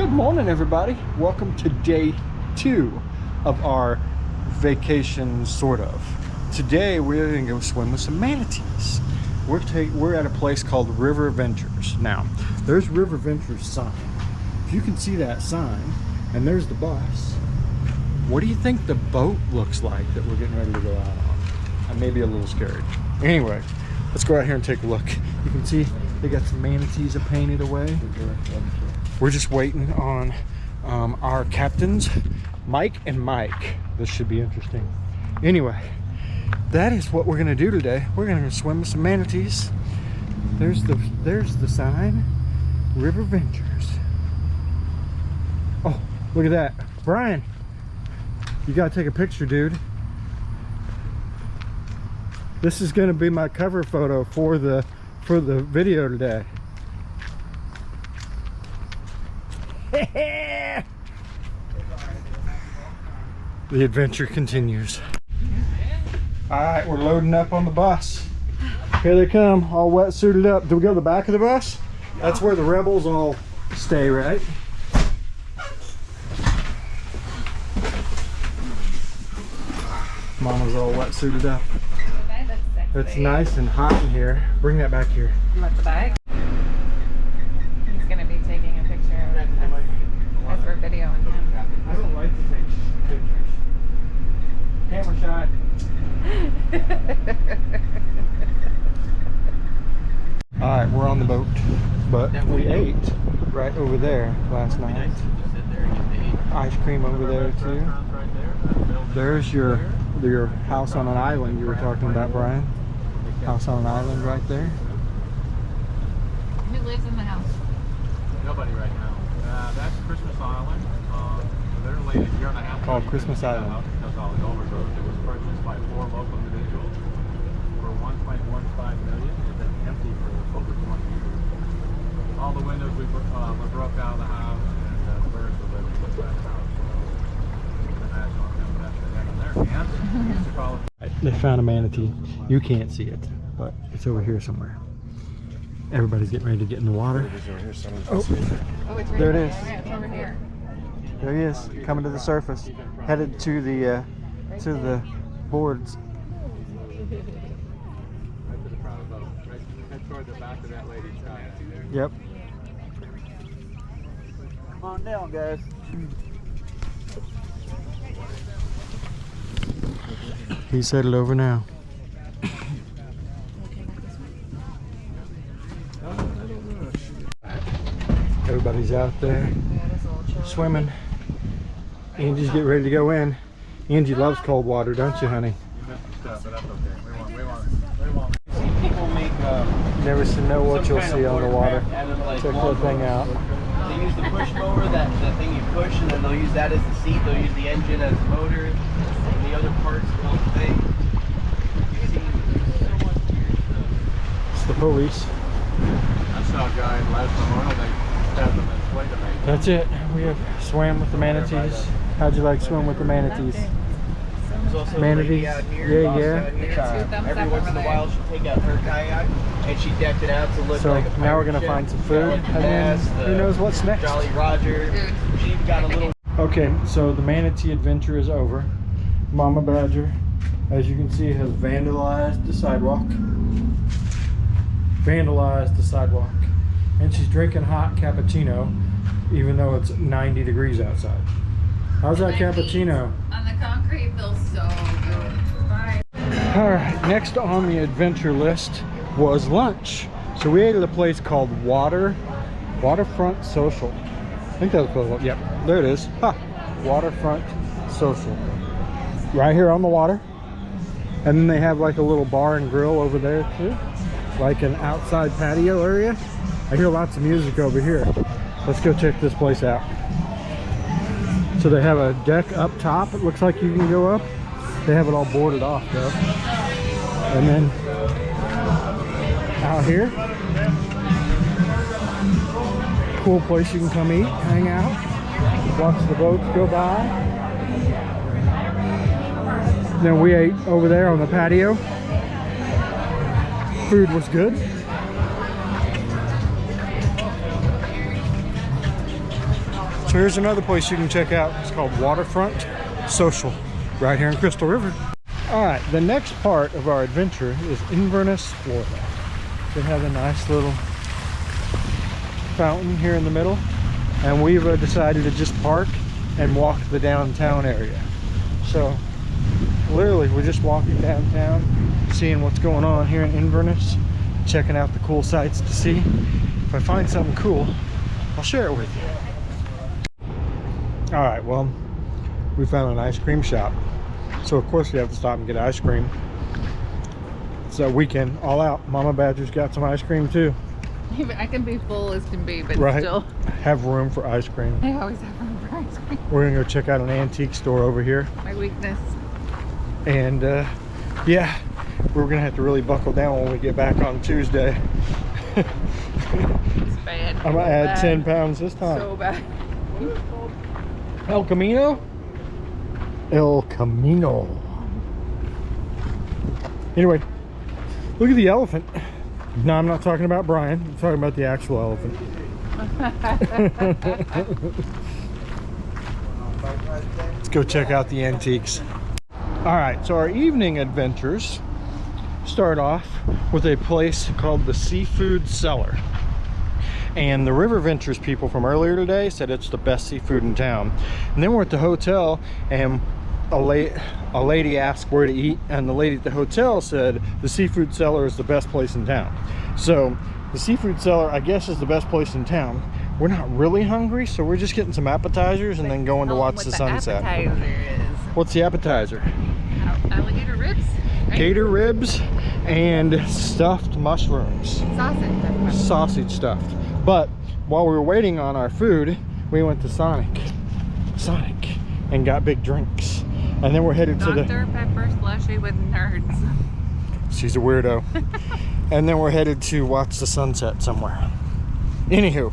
Good morning, everybody. Welcome to day 2 of our vacation, sort of. Today we're gonna go swim with some manatees. We're at a place called River Ventures. Now, there's River Ventures sign. If you can see that sign, and there's the bus. What do you think the boat looks like that we're getting ready to go out on? I may be a little scared. Anyway, let's go out here and take a look. You can see they got some manatees painted away. We're just waiting on our captains, Mike and Mike. This should be interesting. Anyway, that is what we're gonna do today. We're gonna swim with some manatees. There's the sign, River Ventures. Oh, look at that, Brian. You gotta take a picture, dude. This is gonna be my cover photo for the video today. The adventure continues. All right, we're loading up on the bus. Here they come, all wetsuited up. Do we go to the back of the bus? Yeah. That's where the rebels all stay, right? Mama's all wetsuited up. It's nice and hot in here. Bring that back here. You want the bag? He's going to be taking a picture of it as we're videoing him. I don't like to take pictures. Camera shot. Alright, we're on the boat. But we ate right over there last night. Ice cream over there too. There's your house on an island you were talking about, Brian. House on an island right there. Who lives in the house? Nobody right now. That's Christmas Island. Literally a year and a half ago. Called Christmas Island. Because all the overgrowth. It was purchased by 4 local individuals for $1.15 million. It's been empty for over 20 years. All the windows were broke out of the house, and the birds were living with that house. So the national invest they had on their hands. Used to call it. They found a manatee. You can't see it, but it's over here somewhere. Everybody's getting ready to get in the water. Oh, it's right there it here. is. Yeah, it's over here. There he is, coming to the surface, headed to the boards. Right to the front of the boat. Right toward the back of that lady's kayak. Yep. Come on down, guys. He's headed over now. Everybody's out there swimming. Angie's getting ready to go in. Angie loves cold water, don't you, honey? You missed the stuff, but that's okay. We won't. People make Never know what you'll see on the water. Check that thing out. They use the push mower, that thing you push, and then they'll use that as the seat. They'll use the engine as the motor, and the other parts of the thing. You see so much weird stuff. It's the police. I saw a guy last Memorial Day have them inflate them. That's it. We have swam with the manatees. How'd you like swim with the manatees? There's also Manatees. a lady out here, Yeah, boss yeah. out here. Two thumbs Every up once over in a there. while, she'll take out her kayak, and she decked it out to look So like a now we're pirate gonna ship. find some food, Got, like, the and then bass, who knows what's next. Jolly Roger. Dude. She even got a little. Okay, so the manatee adventure is over. Mama Badger, as you can see, has vandalized the sidewalk. And she's drinking hot cappuccino, even though it's 90 degrees outside. How's that cappuccino? On the concrete feels so good. Bye. All right, next on the adventure list was lunch. So we ate at a place called Waterfront Social. I think that was called, yep, there it is. Ha, Waterfront Social. Right here on the water. And then they have like a little bar and grill over there too. Like an outside patio area. I hear lots of music over here. Let's go check this place out. So they have a deck up top. It looks like you can go up. They have it all boarded off though. And then out here, cool place you can come eat, hang out, watch the boats go by. Then we ate over there on the patio. Food was good. So here's another place you can check out. It's called Waterfront Social, right here in Crystal River. All right, the next part of our adventure is Inverness, Florida. They have a nice little fountain here in the middle, and we've decided to just park and walk the downtown area. So literally we're just walking downtown, seeing what's going on here in Inverness, checking out the cool sights to see. If I find something cool, I'll share it with you. All right, well, we found an ice cream shop, so of course we have to stop and get ice cream. It's a weekend, all out. Mama Badger's got some ice cream too. I can be full as can be, but Right. still, Have room for ice cream. I always have room for ice cream. We're gonna go check out an antique store over here. My weakness. And yeah, we're gonna have to really buckle down when we get back on Tuesday. It's bad. I'm gonna add Bad. 10 pounds this time. So bad. El Camino? El Camino. Anyway, look at the elephant. No, I'm not talking about Brian. I'm talking about the actual elephant. Let's go check out the antiques. All right, so our evening adventures start off with a place called the Seafood Cellar. And the River Ventures people from earlier today said it's the best seafood in town. And then we're at the hotel, and a lady asked where to eat, and the lady at the hotel said the Seafood Cellar is the best place in town. So the Seafood Cellar, I guess, is the best place in town. We're not really hungry, so we're just getting some appetizers and then going to watch the sunset. Appetizer is What's the appetizer? alligator ribs. Right? Gator ribs and stuffed mushrooms. Sausage. Sausage stuffed. But while we were waiting on our food, we went to Sonic, and got big drinks. And then we're headed to the... Dr. Pepper slushy with nerds. She's a weirdo. And then we're headed to watch the sunset somewhere. Anywho,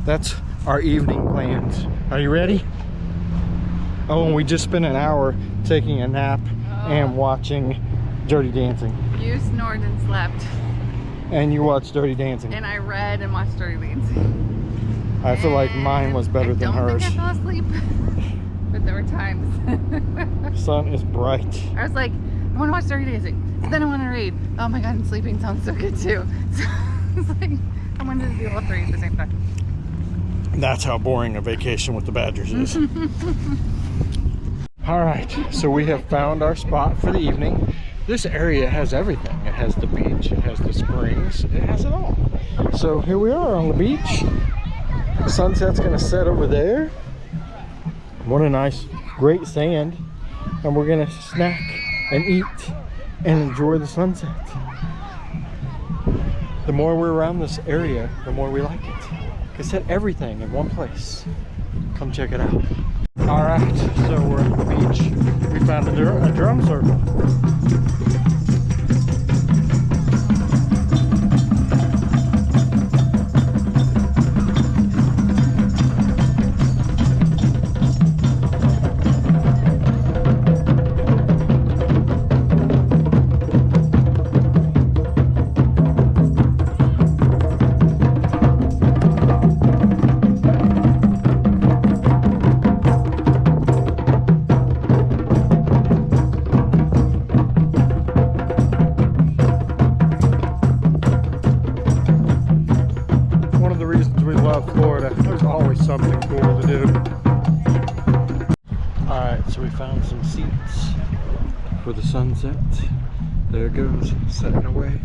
that's our evening plans. Are you ready? Oh, and we just spent an hour taking a nap and watching Dirty Dancing. You snored and slept. And you watched Dirty Dancing. And I read and watched Dirty Dancing. I feel like mine was better than hers. I don't think I fell asleep. But there were times. Sun is bright. I was like, I want to watch Dirty Dancing. But then I want to read. Oh my god, and sleeping sounds so good too. So it's like, I wanted to do all three at the same time. That's how boring a vacation with the Badgers is. All right, so we have found our spot for the evening. This area has everything. It has the beach, it has the springs, it has it all. So here we are on the beach. The sunset's gonna set over there. What a nice, great sand. And we're gonna snack and eat and enjoy the sunset. The more we're around this area, the more we like it. It's at everything in one place. Come check it out. All right, so we're at the beach. We found a drum circle. Florida. There's always something cool to do. Alright, so we found some seats for the sunset. There it goes, setting away.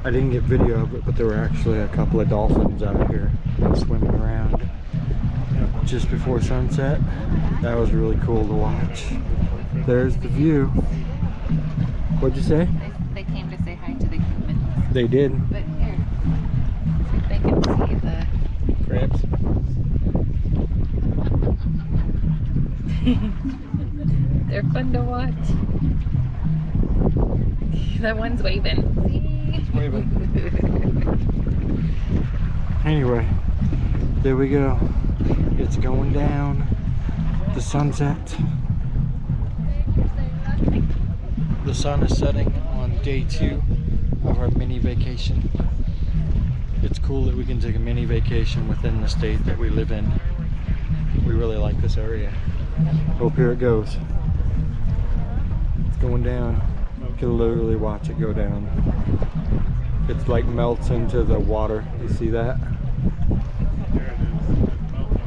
I didn't get video of it, but there were actually a couple of dolphins out here swimming around just before sunset. That was really cool to watch. There's the view. What'd you say? They came to say hi to the humans. They did. But here, see if they can see the Crabs. They're fun to watch. That one's waving. See? It's waving. Anyway, there we go. It's going down. The sunset. The sun is setting on day 2 of our mini vacation. It's cool that we can take a mini vacation within the state that we live in. We really like this area. Oh, here it goes. It's going down. You can literally watch it go down. It's like melts into the water. You see that? There it is. It's melting.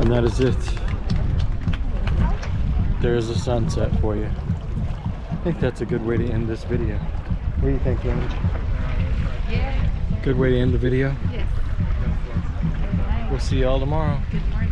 And that is it. There's a sunset for you. I think that's a good way to end this video. What do you think, Amy? Yeah. Good way to end the video? Yes. We'll see y'all tomorrow. Good morning.